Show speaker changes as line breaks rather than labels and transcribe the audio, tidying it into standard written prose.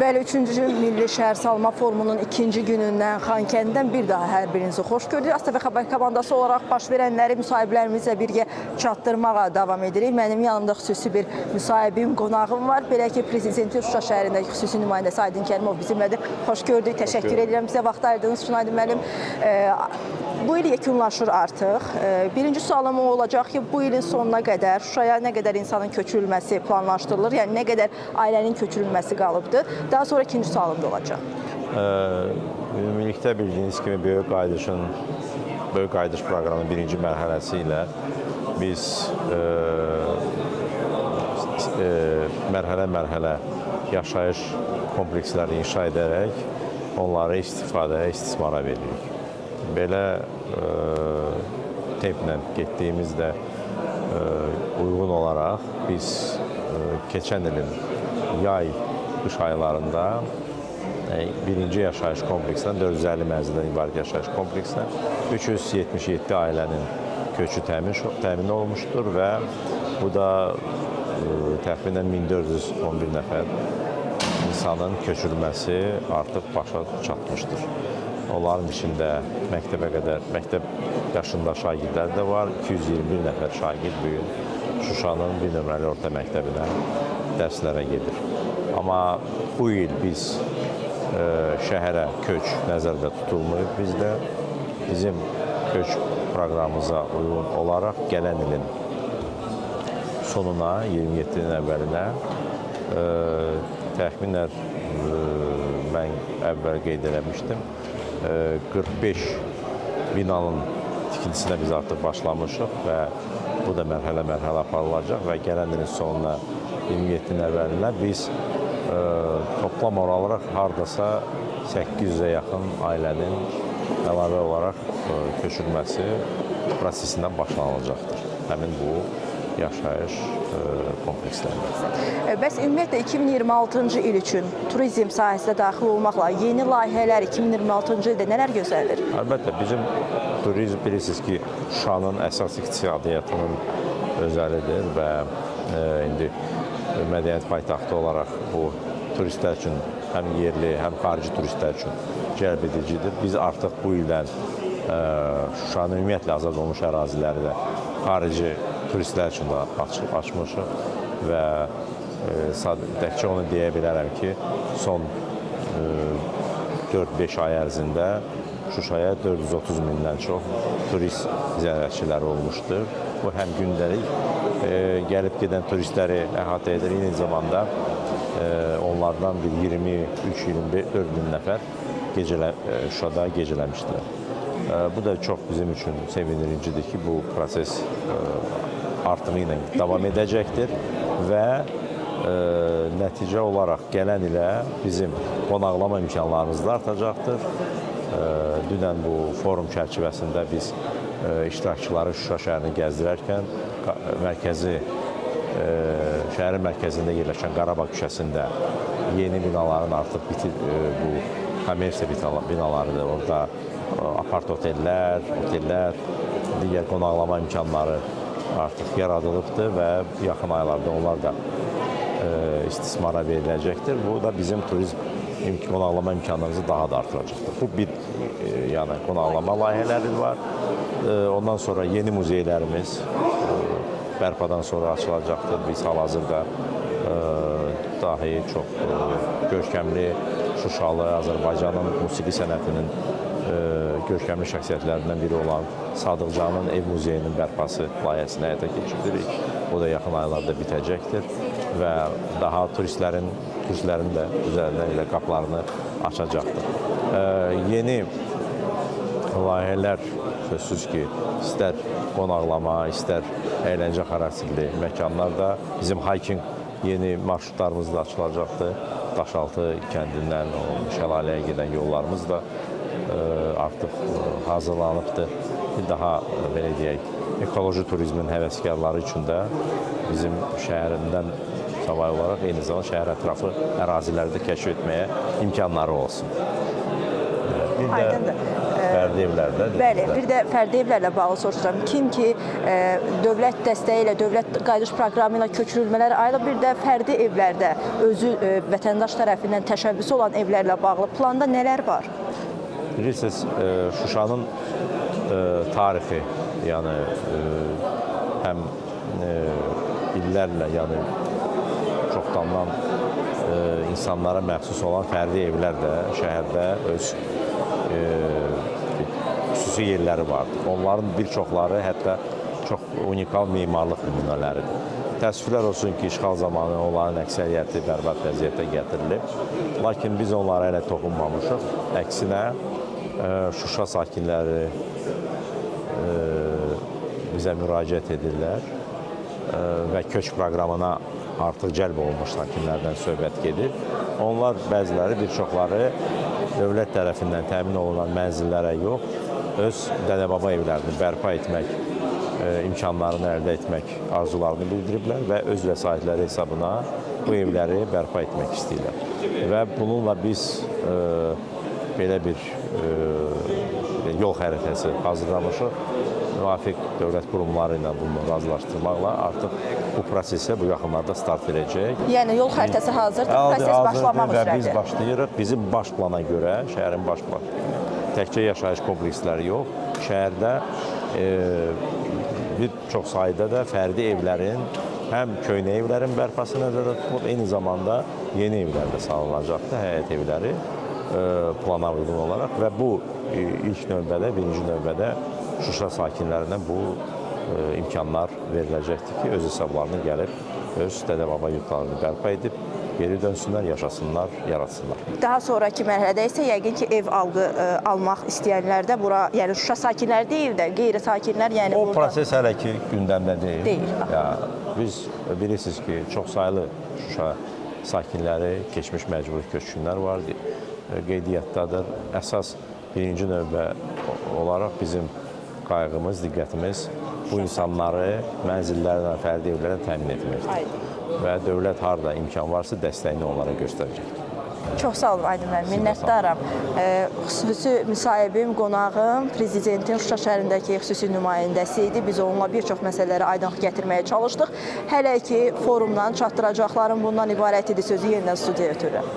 Bəli, 3-cü Milli Şəhərsalma Forumunun ikinci günündən Xankəndidən bir daha hər birinizi xoş gördük. ATV Xəbər komandası olaraq baş verənləri müsahiblərimizlə birgə çatdırmağa davam edirik. Mənim yanımda xüsusi bir müsahibim, qonağım var. Belə ki, Prezidenti Şuşa şəhərindəki xüsusi nümayəndəsi Aydın Kərimov bizimlədir. Xoş gördük, təşəkkür edirəm bizə vaxt ayırdığınız üçün Aydın müəllim. Bu il yekunlaşır artıq. Birinci sualım o olacaq ki, bu ilin sonuna qədər Şuşaya nə qədər insanın köçürülməsi planlaşdırılır? Yəni, nə qədər ailənin köçürülməsi qalıbdır? Daha sonra ikinci sualım da olacaq.
Ümumilikdə bildiyiniz kimi Böyük Qayıdış proqramının birinci mərhələsi ilə biz mərhələ-mərhələ yaşayış komplekslərini inşa edərək onları istifadəyə, istismara veririk. Belə templə getdiyimizdə uyğun olaraq biz keçən ilin yay qış aylarında birinci yaşayış kompleksindən 450 mənzildən ibarət yaşayış kompleksindən 377 ailənin köçü təmin olmuşdur və bu da təxminən 1411 nəfər insanın köçürülməsi artıq başa çatmışdır. Onların içində məktəb yaşında şagirdlər də var. 221 nəfər şagird bu gün Şuşanın bir nömrəli orta məktəbinə dərslərə gedir. Amma bu il biz şəhərə köç nəzərdə tutulmayıb bizdə. Bizim köç proqramımıza uyğun olaraq gələn ilin sonuna, 27-nin əvvəlinə təxminən mən əvvəl qeyd eləmişdim. 45 binanın tikintisinə biz artıq başlamışıq və bu da mərhələ-mərhələ aparılacaq və gələn ilin sonuna 27-nin əvvəlinə biz toplam olaraq hardasa 800-ə yaxın ailənin əlavə olaraq köçürülməsi prosesindən başlanılacaqdır. Həmin bu yaşayış komplekslərində.
Bəs ümumiyyətlə 2026-cı il üçün turizm sahəsinə daxil olmaqla yeni layihələr 2026-cı ildə nələr gözlənilir?
Əlbəttə, bizim turizm bilirsiniz ki, Şuşanın əsas iqtisadiyyatının özəlidir və indi mədəniyyət paytaxtı olaraq bu turistlər üçün həm yerli, həm xarici turistlər üçün cəlb edicidir. Biz artıq bu ildən Şuşanın ümumiyyətlə azad olmuş əraziləri də xarici turistlər üçün də açmışıq və təkcə onu deyə bilərəm ki, son 4-5 ay ərzində Şuşaya 430 mindən çox turist ziyarətçiləri olmuşdur. Bu həm gündəlik gəlib gedən turistləri əhatə edir, eyni zamanda onlardan bir 23-24 min nəfər Şuşada gecələmişdilər. Bu da çox bizim üçün sevindiricidir ki, bu proses artımı ilə davam edəcəkdir və nəticə olaraq gələn ilə bizim qonaqlama imkanlarımız da artacaqdır. Dünən bu forum çərçivəsində biz iştirakçıları Şuşa şəhərini gəzdirərkən şəhərin mərkəzində yerləşən Qarabağ küçəsində yeni binaların artıq bu kommersiya binalarıdır. Orada apart otellər, digər qonaqlama imkanları artıq yaradılıbdır və yaxın aylarda onlar da istismara veriləcəkdir. Bu da bizim turizm qonaqlama imkanlarımızı daha da artıracaqdır. Bu bir qonaqlama layihələri var. Ondan sonra yeni muzeylərimiz bərpadan sonra açılacaqdır. Biz hal-hazırda dahi çox görkəmli Şuşalı, Azərbaycanın musiqi sənətinin görkəmli şəxsiyyətlərindən biri olan Sadıqcanın ev muzeyinin bərpası layihəsini həyata keçiririk. O da yaxın aylarda bitəcəkdir və daha turistlərin də üzərindən elə qapılarını açacaqdır. Yeni layihələr sözsüz ki, istər qonaqlama, istər əyləncə xarakterli məkanlarda bizim hiking yeni marşrutlarımız da açılacaqdır. Daşaltı kəndindən şəlaləyə gedən yollarımız da artıq hazırlanıbdır. Daha, belə deyək, ekoloji turizmin həvəskarları üçün də bizim şəhərindən savayı olaraq eyni zamanda şəhər ətrafı əraziləri də kəşf etməyə imkanları olsun.
Aydındır.
fərdi evlərdə.
Bəli, bir də fərdi evlərlə bağlı soruşacağım. Kim ki dövlət dəstəyi ilə, dövlət qayıdış proqramı ilə köçürülmələr ayrılıb, bir də fərdi evlərdə özü vətəndaş tərəfindən təşəbbüsü olan evlərlə bağlı planda nələr var?
Bilirsiniz, Şuşanın tarixi, yəni həm illərlə, yəni çoxdandan insanlara məxsus olan fərdi evlər də şəhərdə öz xüsusi yerləri vardır. Onların bir çoxları hətta çox unikal memarlıq nümunələridir. Təəssüflər olsun ki, işğal zamanı onların əksəriyyəti bərbad vəziyyətə gətirilib. Lakin biz onlara elə toxunmamışıq. Əksinə, Şuşa sakinləri bizə müraciət edirlər və köç proqramına artıq cəlb olunmuş sakinlərdən söhbət gedir. Onlar bəziləri, bir çoxları dövlət tərəfindən təmin olunan mənzillərə yox, öz dədə-baba evlərini bərpa etmək imkanlarını əldə etmək arzularını bildiriblər və öz vəsaitləri hesabına bu evləri bərpa etmək istəyirlər. Və bununla biz belə bir yol xəritəsi hazırlamışıq. Müvafiq dövlət qurumları ilə bunu razılaşdırmaqla artıq bu prosesə bu yaxınlarda start verəcək.
Yəni yol xəritəsi hazırdır, proses başlamaq üzrədir.
Biz başlayırıq. Bizim baş plana görə, şəhərin baş planı, təkcə yaşayış kompleksləri yox, şəhərdə bir çox sayda da fərdi evlərin, həm köhnə evlərin bərpası nəzərdə tutulub, eyni zamanda yeni evlər də salınacaqdır, həyət evləri plana uyğun olaraq və bu ilk növbədə, birinci növbədə Şuşa sakinlərinə bu imkanlar veriləcəkdir ki, öz hesablarını gəlib, öz dədə-baba yurtlarını bərpa edib, geri dönsünlər, yaşasınlar, yaratsınlar.
Daha sonraki mərhələdə isə yəqin ki, ev almaq istəyənlər də bura, yəni Şuşa sakinləri deyil də, qeyri-sakinlər, yəni
o
burada...
proses hələ ki, gündəmdə deyil.
Deyil.
Biz bilirsiniz ki, çox saylı Şuşa sakinləri, keçmiş məcburi köçkünlər var, qeydiyyatdadır. Əsas birinci növbə olaraq bizim qayğımız, diqqətimiz bu insanları mənzillərlə, fərdi evlərlə təmin etməkdir. Və dövlət harada imkan varsa dəstəyini onlara göstərəcəkdir.
Çox sağ olun Aydın müəllim, minnətdaram. Xüsusi müsahibim, qonağım, prezidentin Şuşa şəhərindəki xüsusi nümayəndəsi idi. Biz onunla bir çox məsələləri aydınlıq gətirməyə çalışdıq. Hələ ki, forumdan çatdıracaqlarım bundan ibarət idi. Sözü yenidən studiyaya ötürürəm.